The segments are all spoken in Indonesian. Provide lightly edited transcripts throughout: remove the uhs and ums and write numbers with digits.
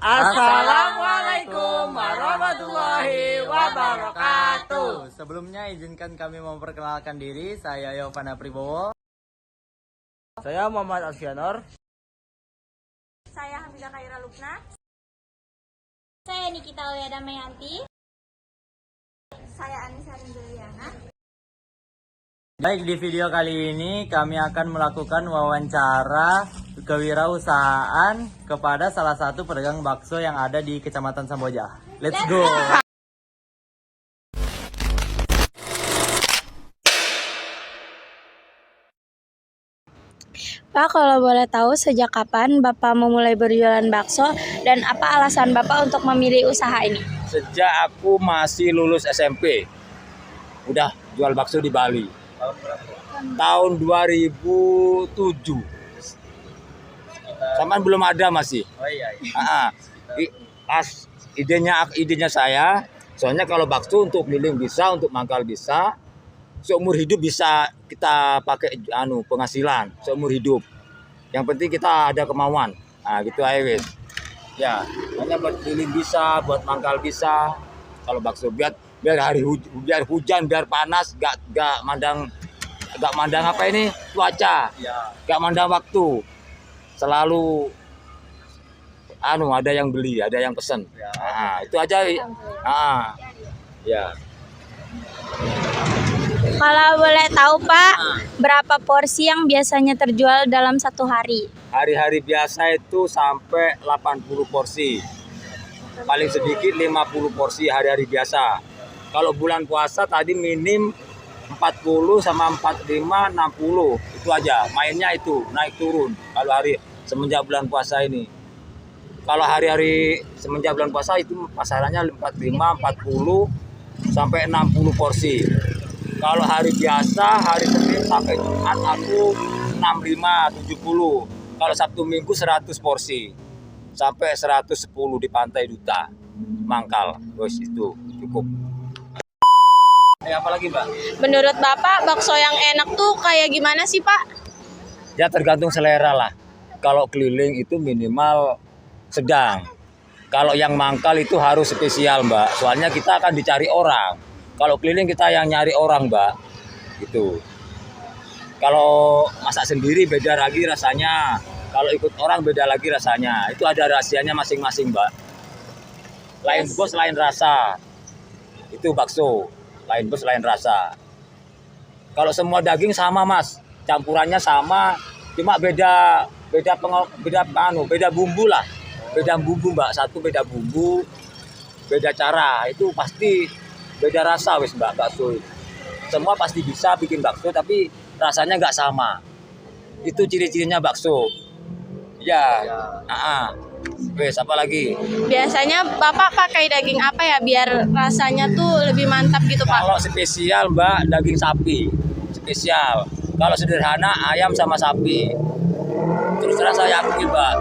Assalamualaikum warahmatullahi wabarakatuh. Sebelumnya izinkan kami memperkenalkan diri. Saya Yovana Pribowo. Saya Muhammad Asyanor. Saya Hamidah Khaira Lukna. Saya Nikita Uliada Mayanti. Saya Anissa Rinduliana. Baik, di video kali ini kami akan melakukan wawancara kewirausahaan kepada salah satu pedagang bakso yang ada di Kecamatan Samboja. Let's go! Pak, kalau boleh tahu sejak kapan Bapak memulai berjualan bakso dan apa alasan Bapak untuk memilih usaha ini? Sejak aku masih lulus SMP, udah jual bakso di Bali. Tahun 2007. Samaan belum ada masih. Oh iya. Pas idenya saya, soalnya kalau bakso untuk keliling bisa, untuk mangkal bisa, seumur hidup bisa kita pakai penghasilan seumur hidup. Yang penting kita ada kemauan. Nah, gitu aja wes. Ya, hanya buat keliling bisa, buat mangkal bisa. Kalau bakso biar hujan, biar panas, gak mandang apa ini cuaca, gak mandang waktu. Selalu ada yang beli, ada yang pesen. Nah, itu aja. Ya. Kalau boleh tahu Pak, berapa porsi yang biasanya terjual dalam satu hari? Hari-hari biasa itu sampai 80 porsi. Paling sedikit 50 porsi hari-hari biasa. Kalau bulan puasa tadi minim 40 sama 45, 60. Itu aja. Mainnya itu naik turun kalau hari semenjak bulan puasa ini. Kalau hari-hari semenjak bulan puasa itu pasarannya 45, 40 sampai 60 porsi. Kalau hari biasa, hari Senin sampai Jumat aku 65, 70. Kalau Sabtu Minggu 100 porsi. Sampai 110 di Pantai Duta. Mangkal. Terus itu cukup. Apa lagi, Mbak? Menurut Bapak, bakso yang enak tuh kayak gimana sih Pak? Ya tergantung selera lah. Kalau keliling itu minimal sedang. Kalau yang mangkal itu harus spesial, Mbak. Soalnya kita akan dicari orang. Kalau keliling kita yang nyari orang, Mbak. Gitu. Kalau masak sendiri beda lagi rasanya. Kalau ikut orang beda lagi rasanya. Itu ada rahasianya masing-masing, Mbak. Lain bos, lain rasa. Itu bakso. Lain bos, lain rasa. Kalau semua daging sama, Mas. Campurannya sama, cuma beda bumbu lah. Beda bumbu, Mbak. Satu beda bumbu, beda cara. Itu pasti beda rasa wes, Mbak, bakso. Semua pasti bisa bikin bakso tapi rasanya nggak sama. Itu ciri-cirinya bakso. Ya. Wes, apa lagi? Biasanya Bapak pakai daging apa ya biar rasanya tuh lebih mantap gitu Pak? Kalau spesial, Mbak, daging sapi. Spesial. Kalau sederhana ayam sama sapi. Terus terang saya akui, Mbak.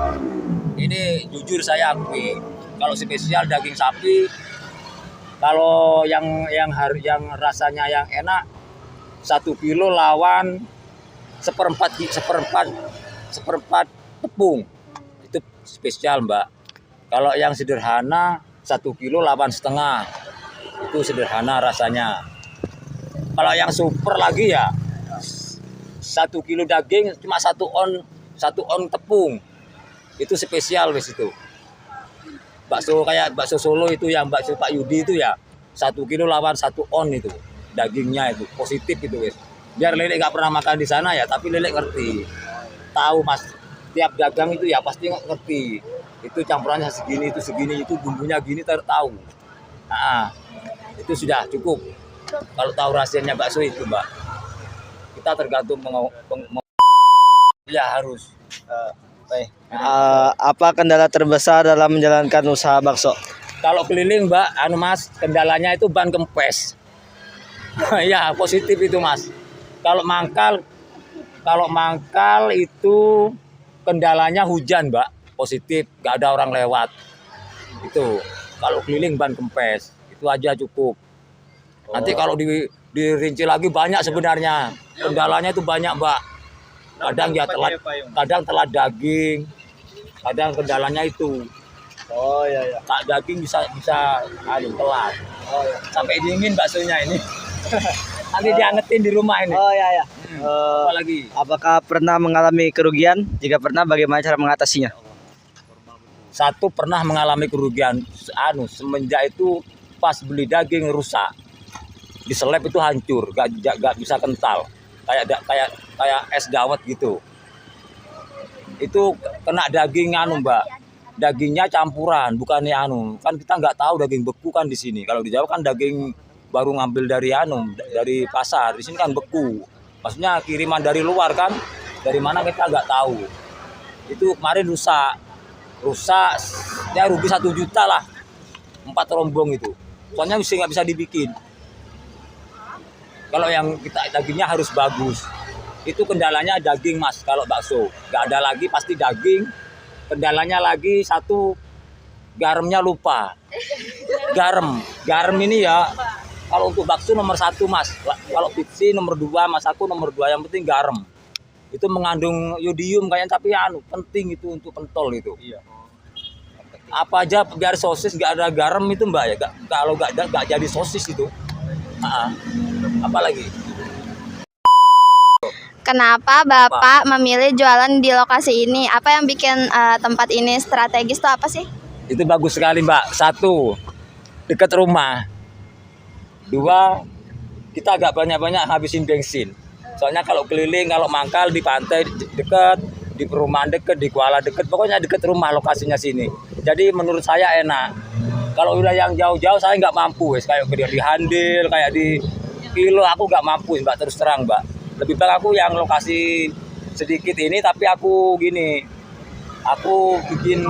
Ini jujur saya akui. Kalau spesial daging sapi. Kalau yang rasanya yang enak 1 kilo lawan seperempat tepung. Itu spesial, Mbak. Kalau yang sederhana 1 kilo lawan setengah. Itu sederhana rasanya. Kalau yang super lagi ya 1 kilo daging cuma 1 on tepung. Itu spesial wis itu. Bakso kayak bakso Solo itu yang bakso Pak Yudi itu ya 1 kilo lawan 1 on itu dagingnya itu positif itu wis. Biar Lelek nggak pernah makan di sana ya, tapi Lelek ngerti. Tahu Mas, tiap dagang itu ya pasti ngerti. Itu campurannya segini, itu bumbunya gini tahu. Nah, itu sudah cukup. Kalau tahu rahasianya bakso itu, Mbak. Kita tergantung ya harus. Apa kendala terbesar dalam menjalankan usaha bakso? Kalau keliling, Mbak, Mas, kendalanya itu ban kempes. Ya, positif itu, Mas. Kalau mangkal itu kendalanya hujan, Mbak. Positif, nggak ada orang lewat. Itu. Kalau keliling ban kempes, itu aja cukup. Nanti kalau dirinci lagi banyak sebenarnya. Kendalanya itu banyak, Mbak. Kadang telat daging. Kadang kendalanya itu. Oh iya iya. Tak daging bisa telat. Oh iya. Sampai dingin baksonya ini. Nanti diangetin di rumah ini. Oh iya iya. Apa lagi? Apakah pernah mengalami kerugian? Jika pernah, bagaimana cara mengatasinya? Satu pernah mengalami kerugian semenjak itu pas beli daging rusak. Diseleb itu hancur, gak bisa kental. Kayak es dawet gitu. Itu kena daging Mbak. Dagingnya campuran, bukannya Kan kita nggak tahu daging beku kan di sini. Kalau di Jawa kan daging baru ngambil dari dari pasar. Di sini kan beku. Maksudnya kiriman dari luar kan. Dari mana kita nggak tahu. Itu kemarin rusak, ya rugi 1 juta lah. 4 rombong itu. Soalnya nggak bisa dibikin. Kalau yang kita dagingnya harus bagus. Itu kendalanya daging Mas kalau bakso. Nggak ada lagi pasti daging. Kendalanya lagi satu, garamnya lupa. Garam ini ya kalau untuk bakso nomor 1 Mas. Kalau pizza nomor 2, Mas aku nomor 2. Yang penting garam. Itu mengandung yodium kayaknya, tapi penting itu untuk pentol itu. Iya. Apa aja biar sosis nggak ada garam itu Mbak ya. Kalau nggak jadi sosis itu. Apalagi? Kenapa Bapak memilih jualan di lokasi ini? Apa yang bikin tempat ini strategis tuh apa sih? Itu bagus sekali Mbak. 1, dekat rumah. 2, kita agak banyak-banyak habisin bensin. Soalnya kalau keliling, kalau mangkal di pantai dekat, di perumahan dekat, di Kuala dekat, pokoknya dekat rumah lokasinya sini. Jadi menurut saya enak. Kalau udah yang jauh-jauh saya nggak mampu, kayak di Handil, kayak di Kilo, aku nggak mampu Mbak, terus terang Mbak. Lebih baik aku yang lokasi sedikit ini, tapi aku gini, aku bikin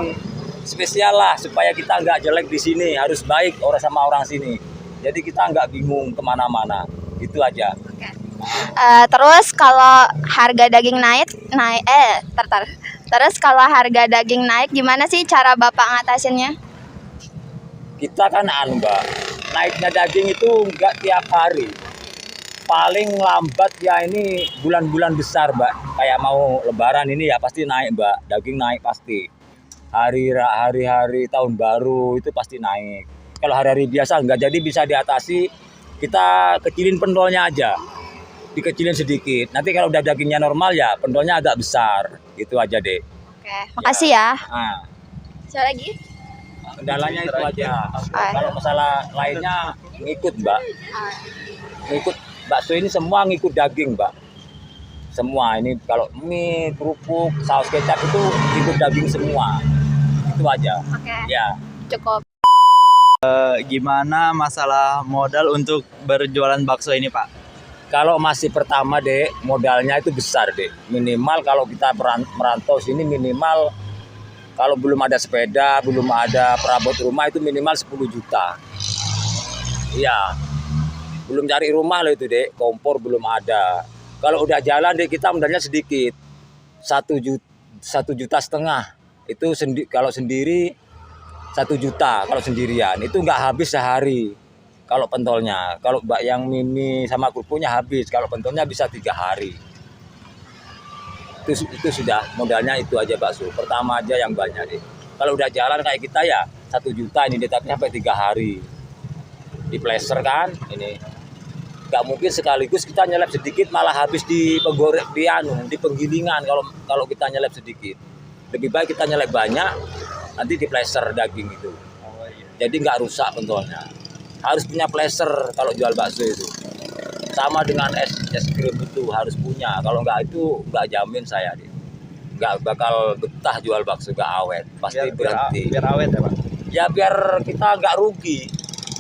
spesial lah supaya kita nggak jelek di sini, harus baik sama orang sini. Jadi kita nggak bingung kemana-mana, itu aja. Terus kalau harga daging Terus kalau harga daging naik, gimana sih cara Bapak ngatasinnya? Kita kan Mbak, naiknya daging itu nggak tiap hari. Paling lambat ya ini bulan-bulan besar Mbak. Kayak mau lebaran ini ya pasti naik Mbak. Daging naik pasti. Hari-hari tahun baru itu pasti naik. Kalau hari-hari biasa nggak, jadi bisa diatasi. Kita kecilin pentolnya aja. Dikecilin sedikit. Nanti kalau udah dagingnya normal ya pentolnya agak besar. Gitu aja deh. Oke, makasih ya. Siapa lagi? Kendalanya itu aja. Kalau masalah lainnya ngikut Mbak. Ngikut bakso ini semua ngikut daging Mbak. Semua ini kalau mie, kerupuk, saus kecap itu ngikut daging semua. Itu aja. Oke. Ya. Cukup. Gimana masalah modal untuk berjualan bakso ini Pak? Kalau masih pertama dek, modalnya itu besar dek. Minimal kalau kita merantau sini minimal kalau belum ada sepeda, belum ada perabot rumah itu minimal 10 juta. Iya. Belum cari rumah loh itu dek, kompor belum ada. Kalau udah jalan dek kita modalnya sedikit. 1,5 juta. Itu kalau sendiri 1 juta kalau sendirian. Itu nggak habis sehari. Kalau pentolnya, kalau yang mie sama kerupuknya habis. Kalau pentolnya bisa 3 hari. Itu sudah modalnya itu aja bakso. Pertama aja yang banyak deh. Kalau udah jalan kayak kita ya 1 juta ini, tapi sampai 3 hari. Di placer kan ini. Nggak mungkin sekaligus kita nyelip sedikit malah habis di penggilingan kalau kita nyelip sedikit. Lebih baik kita nyelip banyak, nanti di placer daging itu. Jadi nggak rusak pentolnya. Harus punya placer kalau jual bakso itu. Sama dengan es krim itu harus punya. Kalau nggak itu nggak jamin saya deh. Nggak bakal betah jual bakso, nggak awet. Pasti berhenti. Biar awet ya Pak. Ya biar kita nggak rugi.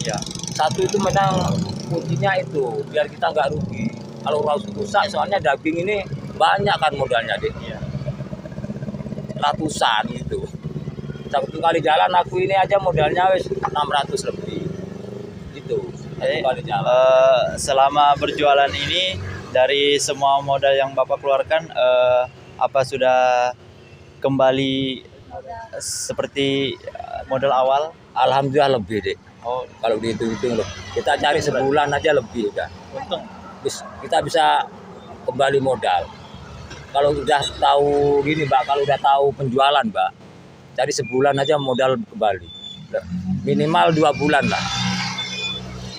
Ya. Satu itu memang kuncinya itu, biar kita nggak rugi. Kalau rusak soalnya daging ini banyak kan modalnya deh. Iya. Ratusan gitu. Satu kali jalan aku ini aja modalnya wis 600 lebih. Itu. Satu kali jalan. Selama berjualan ini dari semua modal yang Bapak keluarkan, apa sudah kembali seperti modal awal? Alhamdulillah lebih deh. Oh, Kalau dihitung-hitung loh. Kita cari sebulan aja lebih udah. untung. Kita bisa kembali modal. Kalau udah tahu gini Mbak, kalau udah tahu penjualan Mbak, cari sebulan aja modal kembali, minimal 2 bulan lah.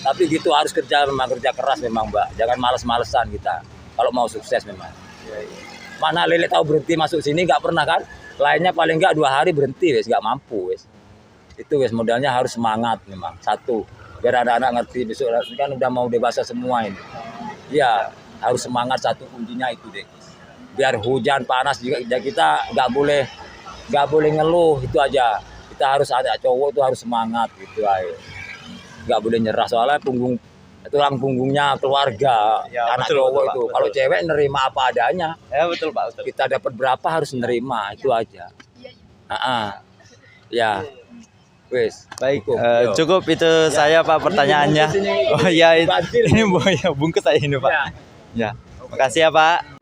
Tapi gitu harus kerja, memang kerja keras memang Mbak, jangan males-malesan kita kalau mau sukses memang. Mana Lele tahu berhenti masuk sini nggak pernah kan, lainnya paling nggak 2 hari berhenti wes, nggak mampu wes. Itu wes, modalnya harus semangat memang, satu biar anak-anak ngerti besok kan udah mau dewasa semua ini. Ya harus semangat, satu kuncinya itu deh. Biar hujan panas juga kita nggak boleh ngeluh, itu aja. Kita harus, ada cowok itu harus semangat gitu aja. Nggak boleh nyerah, soalnya tulang punggungnya keluarga, Ya, anak betul, cowok betul, itu. Pak, Kalau betul. cewek nerima apa adanya, Ya betul Pak, betul. kita dapat berapa harus nerima, itu aja. Ya, wes. Baik, Yo. cukup itu saya Pak pertanyaannya. Ini Oh ya, banjir. ini bungkus saya ini Pak. Ya. Ya, makasih ya Pak.